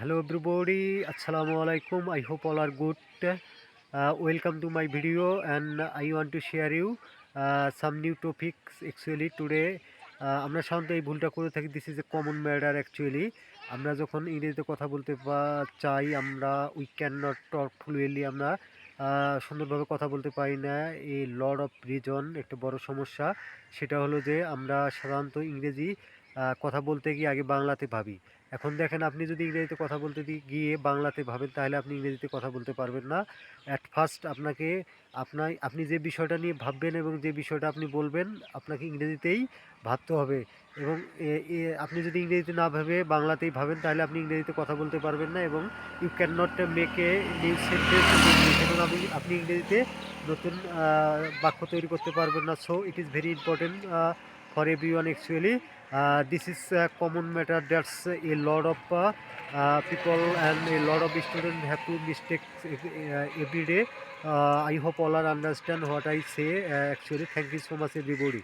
Hello everybody, Assalamu alaikum. I hope all are good. Welcome to my video, and I want to share you some new topics. Actually today আমরা সাধারণত এই ভুলটা করে থাকি, this is a common matter actually. আমরা যখন ইংরেজিতে কথা বলতে চাই, আমরা we can not talk fluently, আমরা সুন্দরভাবে কথা বলতে পারি না। এই লট অফ রিজন একটা বড় সমস্যা, সেটা হলো যে আমরা সাধারণত ইংরেজি কথা বলতে গিয়ে আগে বাংলাতে ভাবি। এখন দেখেন, আপনি যদি ইংরেজিতে কথা বলতে গিয়ে বাংলাতে ভাবেন, তাহলে আপনি ইংরেজিতে কথা বলতে পারবেন না। অ্যাট ফার্স্ট আপনাকে আপনি যে বিষয়টা নিয়ে ভাববেন এবং যে বিষয়টা আপনি বলবেন, আপনাকে ইংরেজিতেই ভাবতে হবে। এবং আপনি যদি ইংরেজিতে না ভেবে বাংলাতেই ভাবেন, তাহলে আপনি ইংরেজিতে কথা বলতে পারবেন না, এবং you can not make a new sentence in English, এবং আপনি ইংরেজিতে নতুন বাক্য তৈরি করতে পারবেন না। So it is very important for everyone actually. This is a common matter, that's a lot of people and a lot of students have to mistake every day. I hope all are understand what I say. Actually, thank you so much everybody.